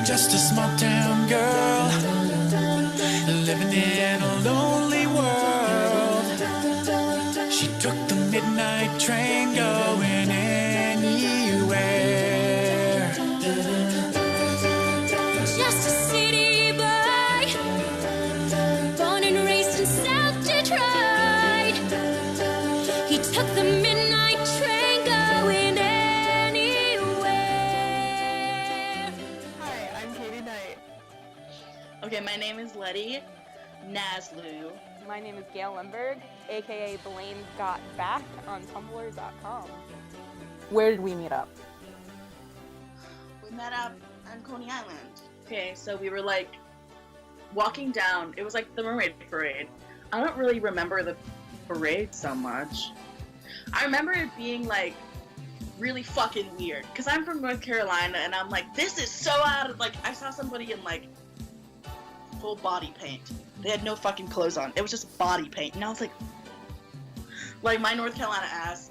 Just a small town girl living in a lonely world. She took the midnight train going anywhere. Just a city boy, born and raised in South Detroit. He took the midnight train going anywhere. Hi, I'm Katie Knight. Okay, my name is Letty Naslu. My name is Gail Lemberg, aka Blaine Got Back on Tumblr.com. Where did we meet up? We met up on Coney Island. Okay, so we were like walking down. It was like the Mermaid Parade. I don't really remember the parade so much. I remember it being like really fucking weird because I'm from North Carolina and I'm like, this is so out of like. I saw somebody in like full body paint. They had no fucking clothes on. It was just body paint. And I was like my North Carolina ass.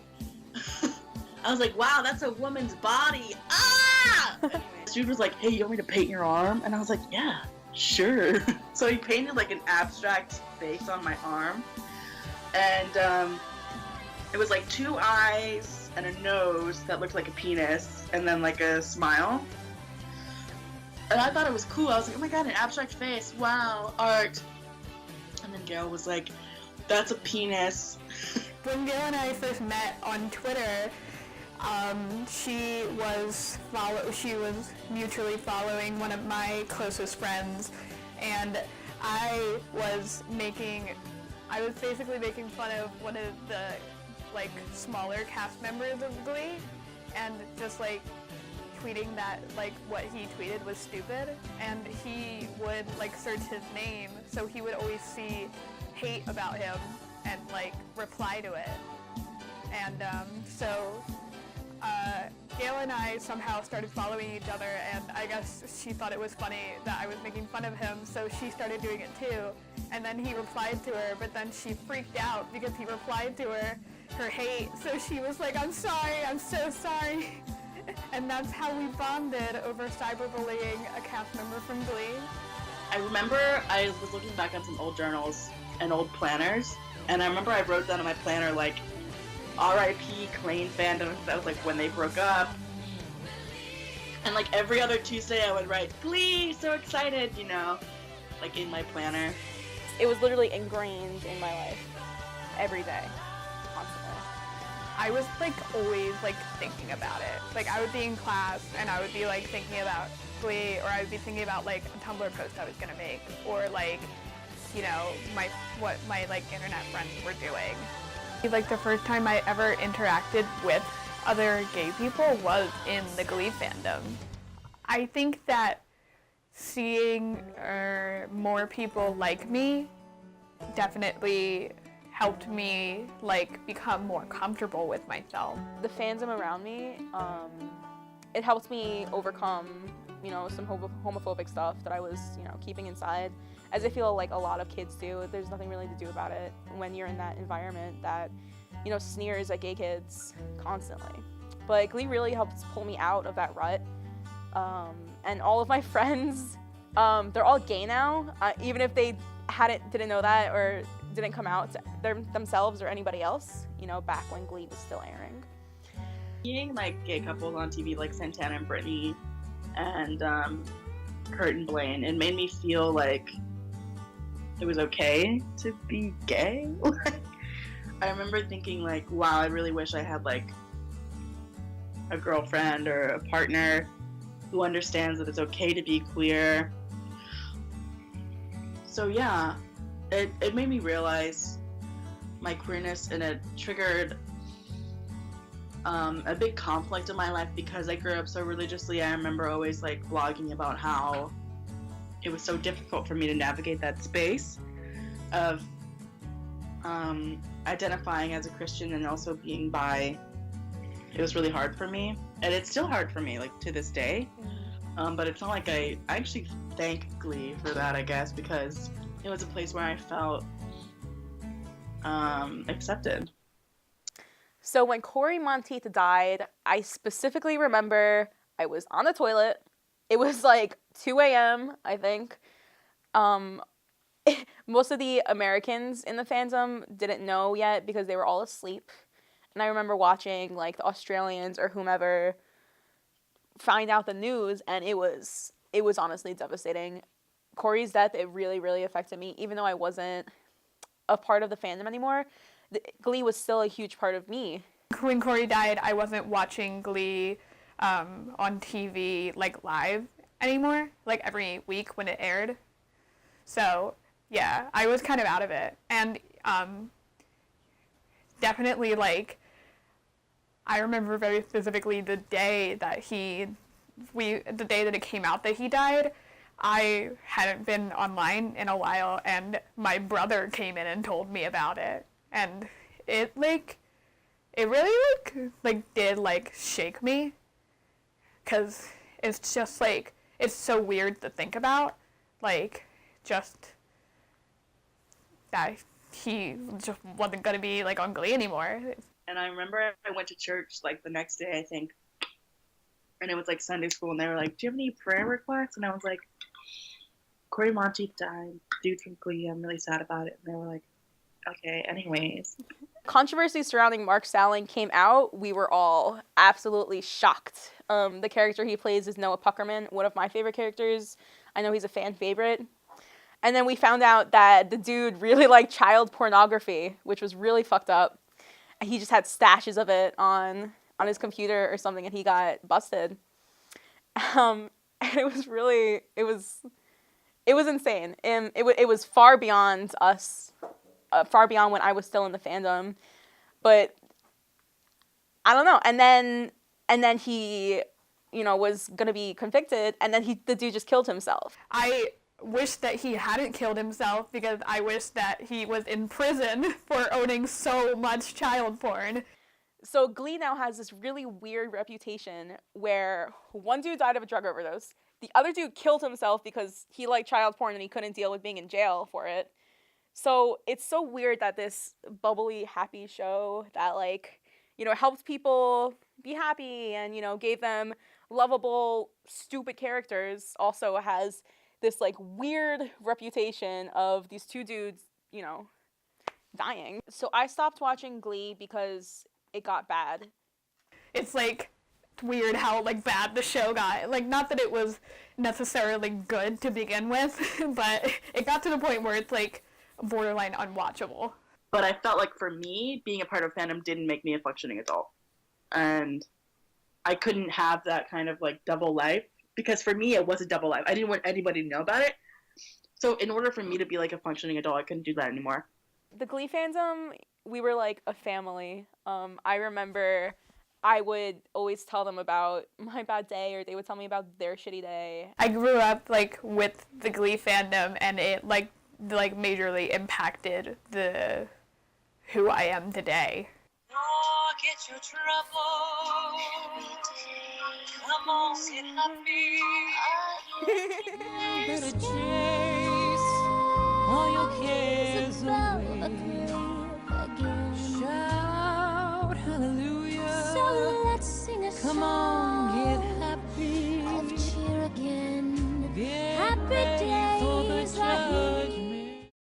I was like, wow, that's a woman's body. Ah! Anyway, this dude was like, hey, you want me to paint your arm? And I was like, yeah, sure. So he painted like an abstract face on my arm. And it was like two eyes and a nose that looked like a penis and then like a smile. And I thought it was cool. I was like, oh my god, an abstract face. Wow, art. And then Gail was like, that's a penis. When Gail and I first met on Twitter, she was mutually following one of my closest friends, and I was basically making fun of one of the like smaller cast members of Glee, and just like tweeting that like what he tweeted was stupid, and he would like search his name, so he would always see hate about him and like reply to it. And so Gail and I somehow started following each other, and I guess she thought it was funny that I was making fun of him, so she started doing it too. And then he replied to her, but then she freaked out because he replied to her hate, so she was like, I'm sorry, I'm so sorry. And that's how we bonded over cyberbullying a cast member from Glee. I remember I was looking back on some old journals and old planners, and I remember I wrote down on my planner like R.I.P. Klain fandom. That was like when they broke up. And like every other Tuesday I would write Glee, so excited, you know, like in my planner. It was literally ingrained in my life every day, constantly. I was like always like thinking about it. Like I would be in class and I would be like thinking about Glee, or I would be thinking about like a Tumblr post I was gonna make, or like, you know, what my like internet friends were doing. Like the first time I ever interacted with other gay people was in the Glee fandom. I think that seeing more people like me definitely helped me like become more comfortable with myself. The fandom around me, it helped me overcome, you know, some homophobic stuff that I was, you know, keeping inside. As I feel like a lot of kids do, there's nothing really to do about it when you're in that environment that, you know, sneers at gay kids constantly. But Glee really helped pull me out of that rut. And all of my friends, they're all gay now, even if they didn't know that or didn't come out to themselves or anybody else, you know, back when Glee was still airing. Seeing like gay couples on TV like Santana and Brittany and Kurt and Blaine, it made me feel like it was okay to be gay. I remember thinking like, wow, I really wish I had like a girlfriend or a partner who understands that it's okay to be queer. So yeah, it made me realize my queerness, and it triggered a big conflict in my life because I grew up so religiously. I remember always like blogging about how it was so difficult for me to navigate that space of identifying as a Christian and also being bi it was really hard for me, and it's still hard for me, like, to this day. But it's not like I actually thank Glee for that, I guess, because it was a place where I felt accepted. So when Cory Monteith died, I specifically remember I was on the toilet. It was like 2 a.m., I think. Most of the Americans in the fandom didn't know yet because they were all asleep. And I remember watching, like, the Australians or whomever find out the news, and it was honestly devastating. Cory's death, it really, really affected me. Even though I wasn't a part of the fandom anymore, Glee was still a huge part of me. When Cory died, I wasn't watching Glee on TV, like, live anymore, like, every week when it aired. So, yeah, I was kind of out of it. And definitely, like, I remember very specifically the day that it came out that he died. I hadn't been online in a while, and my brother came in and told me about it. And it really, did, like, shake me. Because it's just, like, it's so weird to think about. Like, just that he just wasn't going to be, like, on Glee anymore. And I remember I went to church, like, the next day, I think. And it was, like, Sunday school, and they were like, do you have any prayer requests? And I was like, Cory Monteith died, dude from Glee, I'm really sad about it. And they were like, okay, anyways. Controversy surrounding Mark Salling came out. We were all absolutely shocked. The character he plays is Noah Puckerman, one of my favorite characters. I know he's a fan favorite. And then we found out that the dude really liked child pornography, which was really fucked up. He just had stashes of it on his computer or something, and he got busted. And it was insane. And it was far beyond us, far beyond when I was still in the fandom. But I don't know. And then he, was gonna be convicted, and then the dude just killed himself. I wish that he hadn't killed himself, because I wish that he was in prison for owning so much child porn. So Glee now has this really weird reputation where one dude died of a drug overdose, the other dude killed himself because he liked child porn and he couldn't deal with being in jail for it. So it's so weird that this bubbly, happy show that, helped people be happy and, gave them lovable, stupid characters also has this, weird reputation of these two dudes, dying. So I stopped watching Glee because it got bad. It's, weird how, bad the show got. Not that it was necessarily good to begin with, but it got to the point where it's, borderline unwatchable. But I felt like, for me, being a part of fandom didn't make me a functioning adult. And I couldn't have that kind of, double life. Because for me, it was a double life. I didn't want anybody to know about it. So in order for me to be, a functioning adult, I couldn't do that anymore. The Glee fandom, we were, a family. I remember I would always tell them about my bad day, or they would tell me about their shitty day. I grew up, with the Glee fandom, and it, majorly impacted who I am today. Forget your trouble. Come on, get happy. Better chase all your cares away. Shout hallelujah. So let's sing a Come on, get happy. of cheer again. Get Happy ready. day.